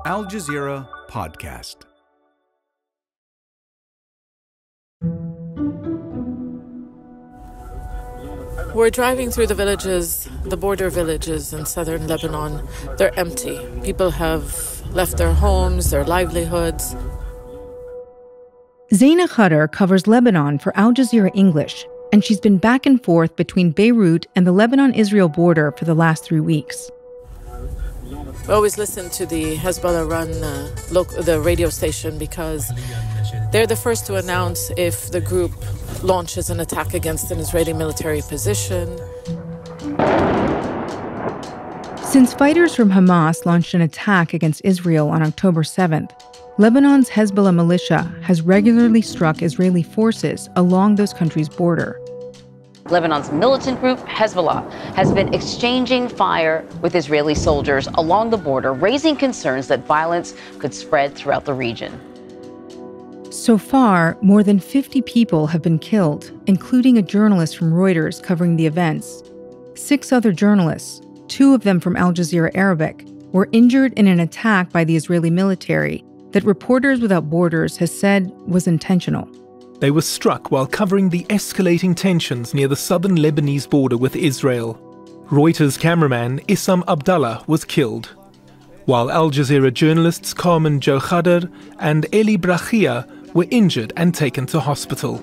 Al Jazeera Podcast. We're driving through the villages, the border villages in southern Lebanon. They're empty. People have left their homes, their livelihoods. Zaina Khader covers Lebanon for Al Jazeera English, and she's been back and forth between Beirut and the Lebanon-Israel border for the last 3 weeks. We always listen to the Hezbollah-run the radio station because they're the first to announce if the group launches an attack against an Israeli military position. Since fighters from Hamas launched an attack against Israel on October 7th, Lebanon's Hezbollah militia has regularly struck Israeli forces along those countries' border. Lebanon's militant group, Hezbollah, has been exchanging fire with Israeli soldiers along the border, raising concerns that violence could spread throughout the region. So far, more than 50 people have been killed, including a journalist from Reuters covering the events. 6 other journalists, 2 of them from Al Jazeera Arabic, were injured in an attack by the Israeli military that Reporters Without Borders has said was intentional. They were struck while covering the escalating tensions near the southern Lebanese border with Israel. Reuters cameraman Issam Abdallah was killed, while Al Jazeera journalists Carmen Jo Khader and Eli Brachia were injured and taken to hospital.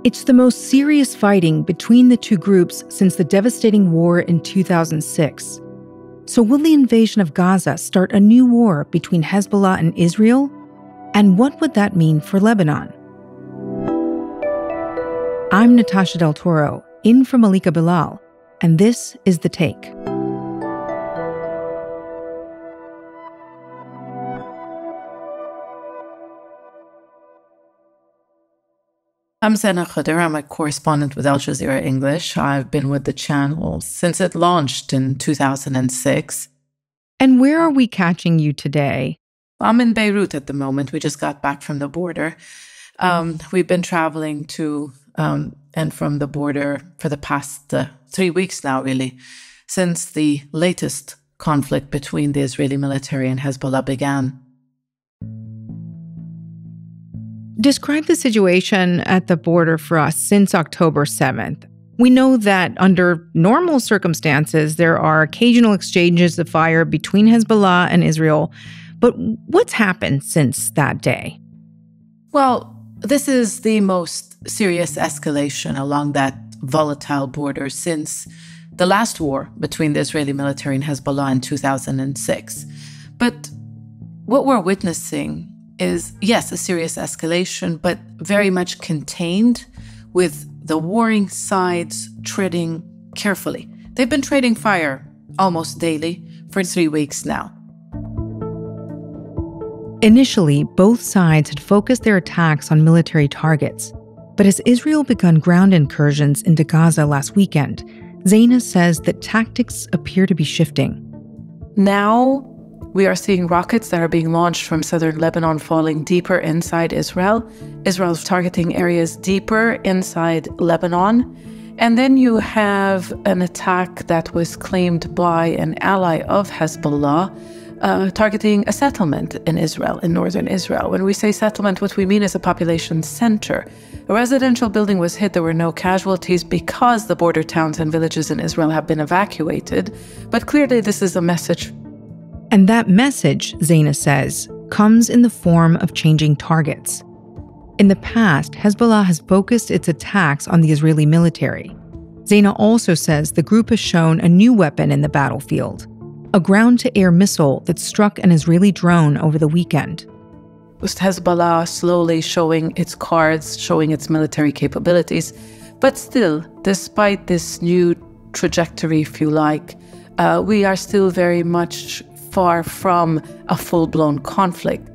It's the most serious fighting between the two groups since the devastating war in 2006. So will the invasion of Gaza start a new war between Hezbollah and Israel? And what would that mean for Lebanon? I'm Natasha Del Toro, in for Malika Bilal, and this is The Take. I'm Zaina Khader. I'm a correspondent with Al Jazeera English. I've been with the channel since it launched in 2006. And where are we catching you today? I'm in Beirut at the moment. We just got back from the border. We've been traveling to and from the border for the past 3 weeks now, really, since the latest conflict between the Israeli military and Hezbollah began. Describe the situation at the border for us since October 7th. We know that under normal circumstances, there are occasional exchanges of fire between Hezbollah and Israel. But what's happened since that day? Well, this is the most serious escalation along that volatile border since the last war between the Israeli military and Hezbollah in 2006. But what we're witnessing is, yes, a serious escalation, but very much contained, with the warring sides treading carefully. They've been trading fire almost daily for 3 weeks now. Initially, both sides had focused their attacks on military targets. But as Israel begun ground incursions into Gaza last weekend, Zaina says that tactics appear to be shifting. Now, we are seeing rockets that are being launched from southern Lebanon falling deeper inside Israel. Israel's targeting areas deeper inside Lebanon. And then you have an attack that was claimed by an ally of Hezbollah, targeting a settlement in Israel, in northern Israel. When we say settlement, what we mean is a population center. A residential building was hit. There were no casualties because the border towns and villages in Israel have been evacuated. But clearly this is a message. And that message, Zaina says, comes in the form of changing targets. In the past, Hezbollah has focused its attacks on the Israeli military. Zaina also says the group has shown a new weapon in the battlefield, a ground-to-air missile that struck an Israeli drone over the weekend. Hezbollah slowly showing its cards, showing its military capabilities. But still, despite this new trajectory, if you like, we are still very much far from a full-blown conflict.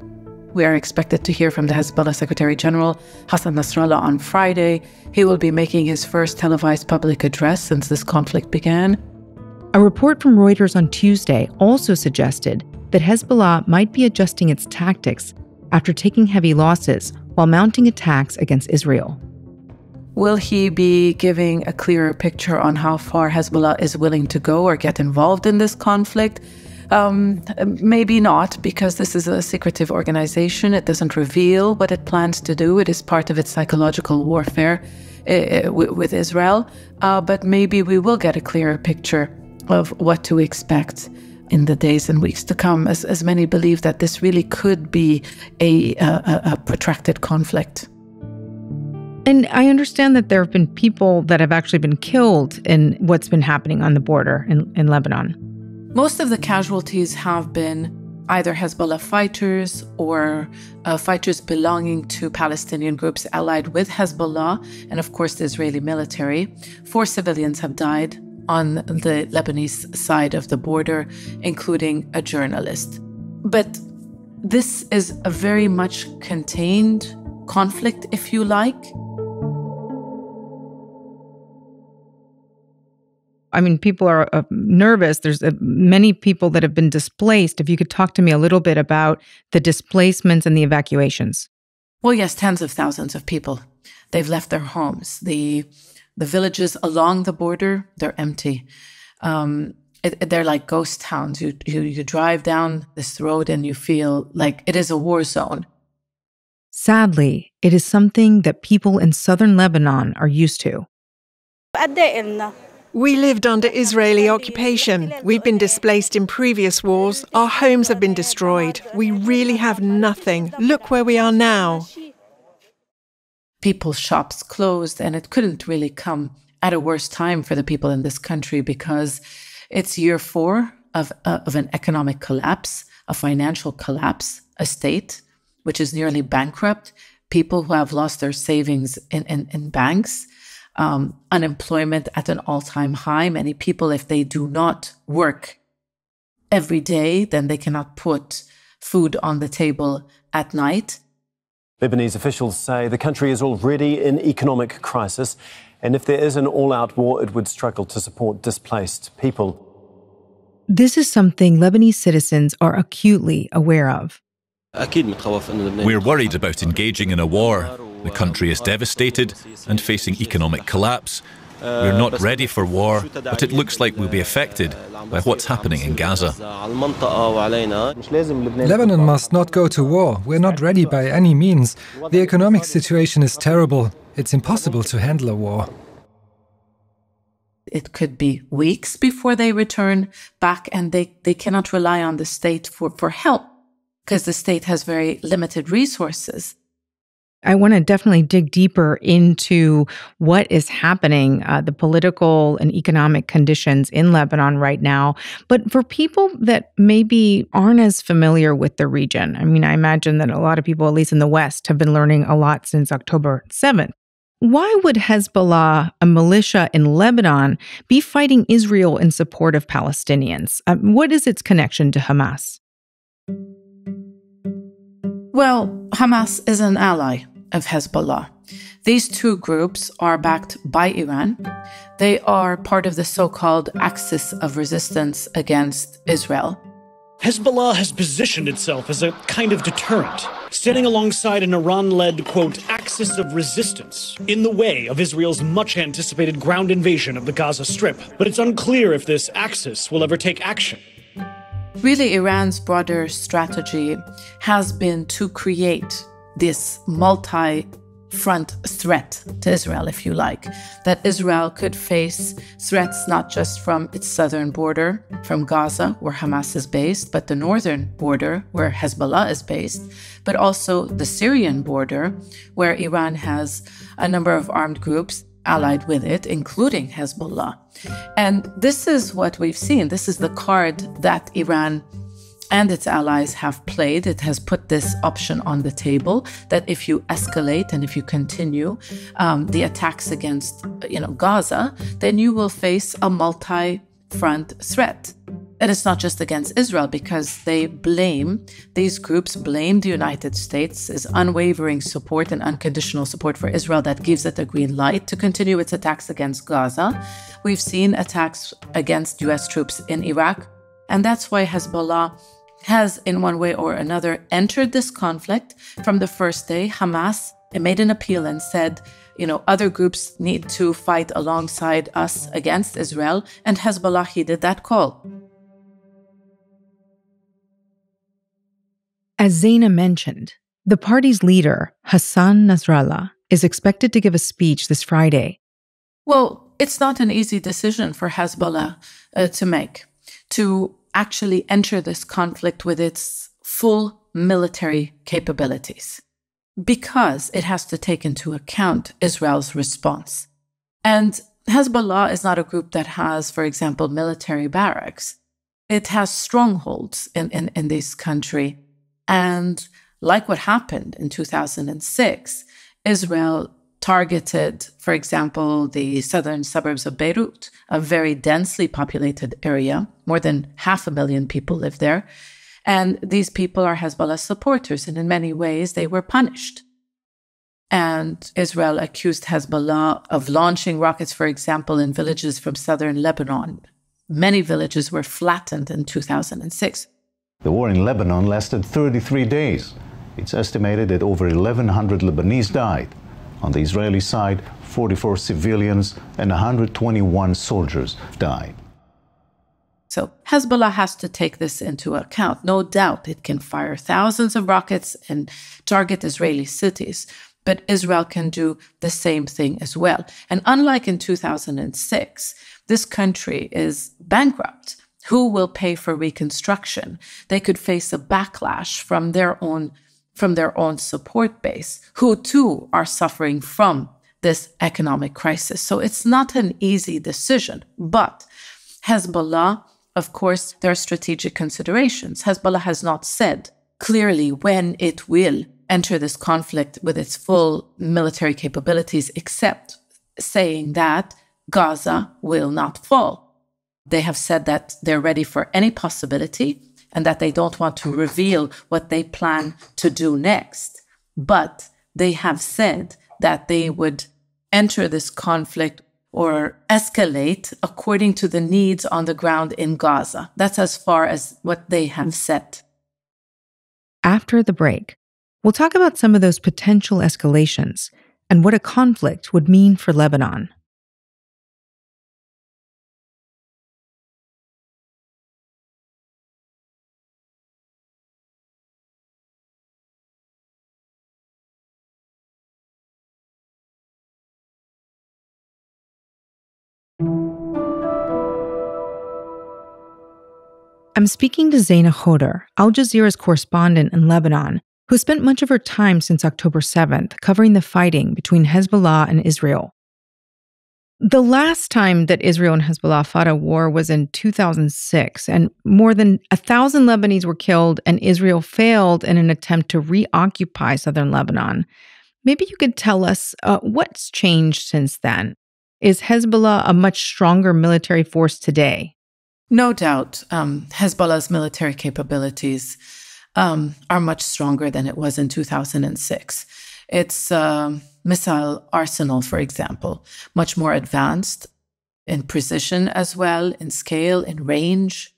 We are expected to hear from the Hezbollah Secretary General Hassan Nasrallah on Friday. He will be making his first televised public address since this conflict began. A report from Reuters on Tuesday also suggested that Hezbollah might be adjusting its tactics after taking heavy losses while mounting attacks against Israel. Will he be giving a clearer picture on how far Hezbollah is willing to go or get involved in this conflict? Maybe not, because this is a secretive organization. It doesn't reveal what it plans to do. It is part of its psychological warfare with Israel. But maybe we will get a clearer picture of what to expect in the days and weeks to come, as many believe that this really could be a protracted conflict. And I understand that there have been people that have actually been killed in what's been happening on the border in Lebanon. Most of the casualties have been either Hezbollah fighters or fighters belonging to Palestinian groups allied with Hezbollah, and of course the Israeli military. 4 civilians have died on the Lebanese side of the border, including a journalist. But this is a very much contained conflict, if you like. I mean, people are nervous. There's many people that have been displaced. If you could talk to me a little bit about the displacements and the evacuations. Well, yes, tens of thousands of people. They've left their homes. The villages along the border, they're empty. They're like ghost towns. You drive down this road and you feel like it is a war zone. Sadly, it is something that people in southern Lebanon are used to. We lived under Israeli occupation. We've been displaced in previous wars. Our homes have been destroyed. We really have nothing. Look where we are now. People's shops closed, and it couldn't really come at a worse time for the people in this country, because it's year 4 of an economic collapse, a financial collapse, a state which is nearly bankrupt, people who have lost their savings in banks, unemployment at an all-time high. Many people, if they do not work every day, then they cannot put food on the table at night. Lebanese officials say the country is already in economic crisis, and if there is an all-out war, it would struggle to support displaced people. This is something Lebanese citizens are acutely aware of. We're worried about engaging in a war. The country is devastated and facing economic collapse. We're not ready for war, but it looks like we'll be affected by what's happening in Gaza. Lebanon must not go to war. We're not ready by any means. The economic situation is terrible. It's impossible to handle a war. It could be weeks before they return back, and they cannot rely on the state for help, because the state has very limited resources. I want to definitely dig deeper into what is happening, the political and economic conditions in Lebanon right now. But for people that maybe aren't as familiar with the region, I mean, I imagine that a lot of people, at least in the West, have been learning a lot since October 7th. Why would Hezbollah, a militia in Lebanon, be fighting Israel in support of Palestinians? What is its connection to Hamas? Well, Hamas is an ally of Hezbollah. These two groups are backed by Iran. They are part of the so-called axis of resistance against Israel. Hezbollah has positioned itself as a kind of deterrent, standing alongside an Iran-led, quote, axis of resistance in the way of Israel's much-anticipated ground invasion of the Gaza Strip. But it's unclear if this axis will ever take action. Really, Iran's broader strategy has been to create this multi-front threat to Israel, if you like, that Israel could face threats not just from its southern border, from Gaza, where Hamas is based, but the northern border, where Hezbollah is based, but also the Syrian border, where Iran has a number of armed groups allied with it, including Hezbollah. And this is what we've seen. This is the card that Iran and its allies have played. It has put this option on the table that if you escalate and if you continue the attacks against Gaza, then you will face a multi-front threat. And it's not just against Israel, because these groups blame the United States' unwavering support and unconditional support for Israel that gives it a green light to continue its attacks against Gaza. We've seen attacks against U.S. troops in Iraq, and that's why Hezbollah has, in one way or another, entered this conflict from the first day. Hamas made an appeal and said, other groups need to fight alongside us against Israel, and Hezbollah heeded that call. As Zaina mentioned, the party's leader, Hassan Nasrallah, is expected to give a speech this Friday. Well, it's not an easy decision for Hezbollah to make, to actually enter this conflict with its full military capabilities, because it has to take into account Israel's response. And Hezbollah is not a group that has, for example, military barracks. It has strongholds in this country. And like what happened in 2006, Israel targeted, for example, the southern suburbs of Beirut, a very densely populated area. More than 500,000 people live there. And these people are Hezbollah supporters, and in many ways they were punished. And Israel accused Hezbollah of launching rockets, for example, in villages from southern Lebanon. Many villages were flattened in 2006. The war in Lebanon lasted 33 days. It's estimated that over 1,100 Lebanese died. On the Israeli side, 44 civilians and 121 soldiers died. So Hezbollah has to take this into account. No doubt it can fire thousands of rockets and target Israeli cities, but Israel can do the same thing as well. And unlike in 2006, this country is bankrupt. Who will pay for reconstruction? They could face a backlash from their own support base, who too are suffering from this economic crisis. So it's not an easy decision. But Hezbollah, of course, there are strategic considerations. Hezbollah has not said clearly when it will enter this conflict with its full military capabilities, except saying that Gaza will not fall. They have said that they're ready for any possibility and that they don't want to reveal what they plan to do next. But they have said that they would enter this conflict or escalate according to the needs on the ground in Gaza. That's as far as what they have said. After the break, we'll talk about some of those potential escalations and what a conflict would mean for Lebanon. I'm speaking to Zaina Khodr, Al Jazeera's correspondent in Lebanon, who spent much of her time since October 7th covering the fighting between Hezbollah and Israel. The last time that Israel and Hezbollah fought a war was in 2006, and more than 1,000 Lebanese were killed, and Israel failed in an attempt to reoccupy southern Lebanon. Maybe you could tell us what's changed since then. Is Hezbollah a much stronger military force today? No doubt, Hezbollah's military capabilities are much stronger than it was in 2006. Its missile arsenal, for example, much more advanced in precision as well, in scale, in range.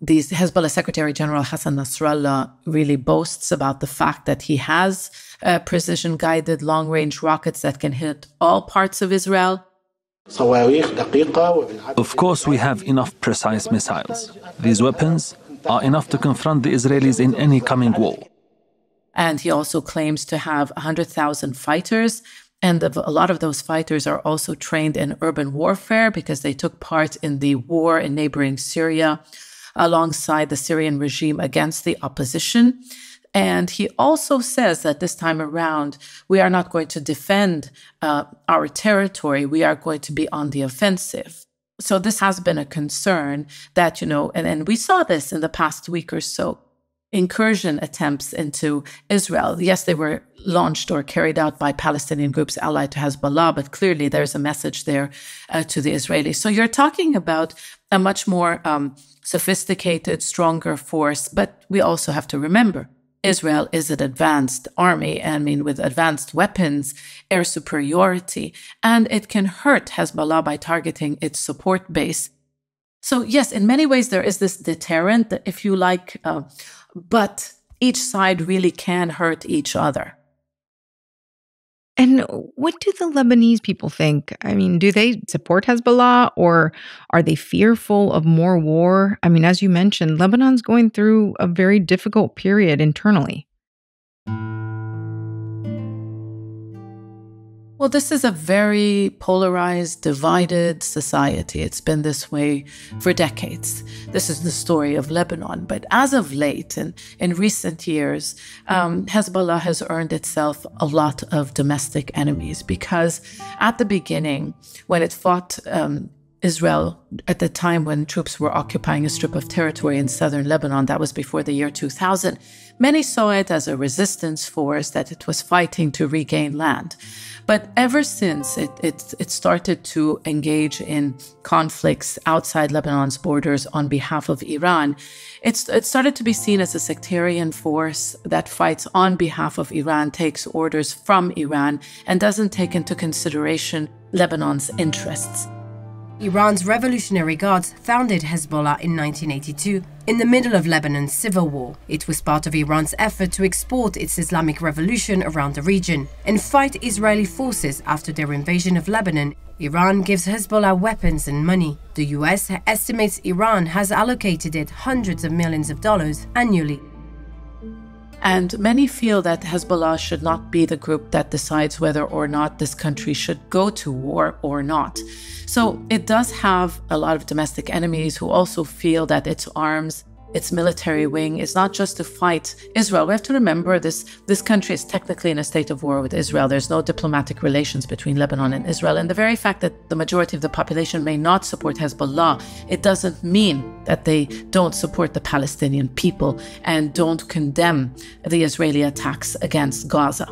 The Hezbollah Secretary General Hassan Nasrallah really boasts about the fact that he has precision-guided long-range rockets that can hit all parts of Israel. Of course, we have enough precise missiles. These weapons are enough to confront the Israelis in any coming war. And he also claims to have 100,000 fighters. And a lot of those fighters are also trained in urban warfare because they took part in the war in neighboring Syria alongside the Syrian regime against the opposition. And he also says that this time around, we are not going to defend our territory. We are going to be on the offensive. So this has been a concern that, and we saw this in the past week or so, incursion attempts into Israel. Yes, they were launched or carried out by Palestinian groups allied to Hezbollah, but clearly there's a message there to the Israelis. So you're talking about a much more sophisticated, stronger force, but we also have to remember, Israel is an advanced army, with advanced weapons, air superiority, and it can hurt Hezbollah by targeting its support base. So yes, in many ways there is this deterrent, if you like, but each side really can hurt each other. And what do the Lebanese people think? I mean, do they support Hezbollah or are they fearful of more war? I mean, as you mentioned, Lebanon's going through a very difficult period internally. Well, this is a very polarized, divided society. It's been this way for decades. This is the story of Lebanon. But as of late, and in recent years, Hezbollah has earned itself a lot of domestic enemies because at the beginning, when it fought Israel at the time when troops were occupying a strip of territory in southern Lebanon, that was before the year 2000, many saw it as a resistance force that it was fighting to regain land. But ever since it started to engage in conflicts outside Lebanon's borders on behalf of Iran, it started to be seen as a sectarian force that fights on behalf of Iran, takes orders from Iran, and doesn't take into consideration Lebanon's interests. Iran's Revolutionary Guards founded Hezbollah in 1982 in the middle of Lebanon's civil war. It was part of Iran's effort to export its Islamic revolution around the region and fight Israeli forces after their invasion of Lebanon. Iran gives Hezbollah weapons and money. The US estimates Iran has allocated it hundreds of millions of dollars annually. And many feel that Hezbollah should not be the group that decides whether or not this country should go to war or not. So it does have a lot of domestic enemies who also feel that its arms, its military wing is not just to fight Israel. We have to remember this country is technically in a state of war with Israel. There's no diplomatic relations between Lebanon and Israel. And the very fact that the majority of the population may not support Hezbollah, it doesn't mean that they don't support the Palestinian people and don't condemn the Israeli attacks against Gaza.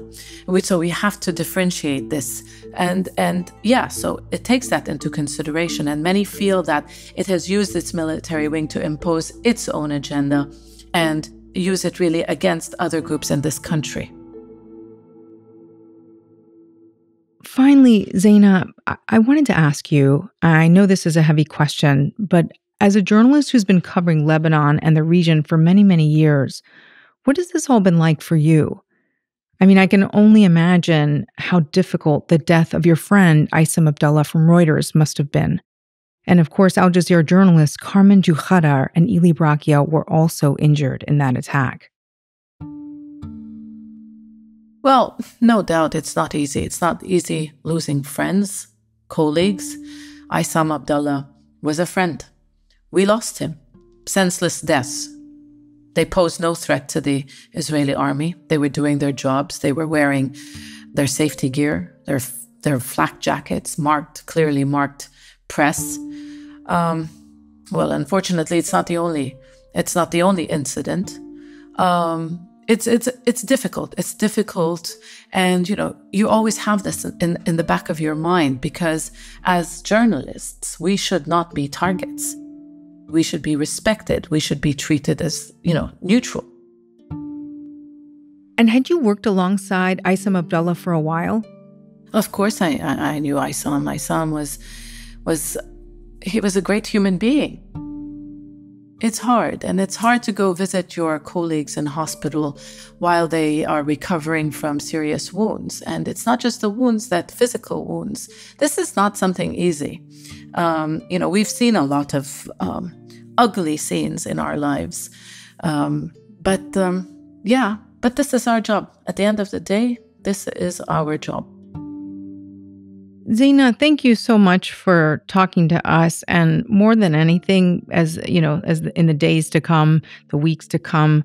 So we have to differentiate this. And yeah, so it takes that into consideration. And many feel that it has used its military wing to impose its own agenda and use it really against other groups in this country. Finally, Zeina, I wanted to ask you, I know this is a heavy question, but as a journalist who's been covering Lebanon and the region for many, many years, what has this all been like for you? I mean, I can only imagine how difficult the death of your friend, Aissam Abdallah from Reuters, must have been. And of course, Al Jazeera journalists Carmen Juhadar and Ili Brakia were also injured in that attack. Well, no doubt it's not easy. It's not easy losing friends, colleagues. Aissam Abdallah was a friend. We lost him. Senseless deaths. They posed no threat to the Israeli army. They were doing their jobs. They were wearing their safety gear, their flak jackets, clearly marked press. Well, unfortunately, it's not the only incident. It's difficult. It's difficult. And, you always have this in the back of your mind because as journalists, we should not be targets. We should be respected. We should be treated as, neutral. And had you worked alongside Aissam Abdallah for a while? Of course, I knew Aissam. Aissam he was a great human being. It's hard, and it's hard to go visit your colleagues in hospital while they are recovering from serious wounds. And it's not just the wounds, that physical wounds. This is not something easy. We've seen a lot of ugly scenes in our lives. But this is our job. At the end of the day, this is our job. Zeina, thank you so much for talking to us. And more than anything, as in the days to come, the weeks to come,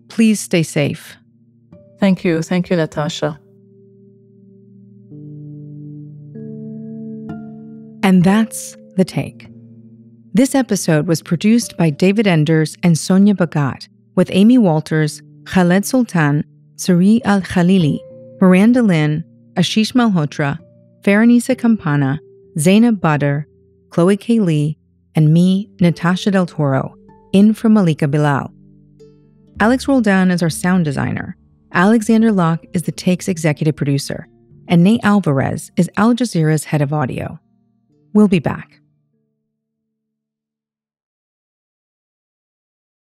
please stay safe. Thank you. Thank you, Natasha. And that's The Take. This episode was produced by David Enders and Sonia Bagat, with Amy Walters, Khaled Sultan, Sari Al-Khalili, Miranda Lynn, Ashish Malhotra, Faranisa Campana, Zainab Badr, Chloe K. Lee, and me, Natasha Del Toro, in from Malika Bilal. Alex Roldan is our sound designer. Alexander Locke is The Take's executive producer. And Nate Alvarez is Al Jazeera's head of audio. We'll be back.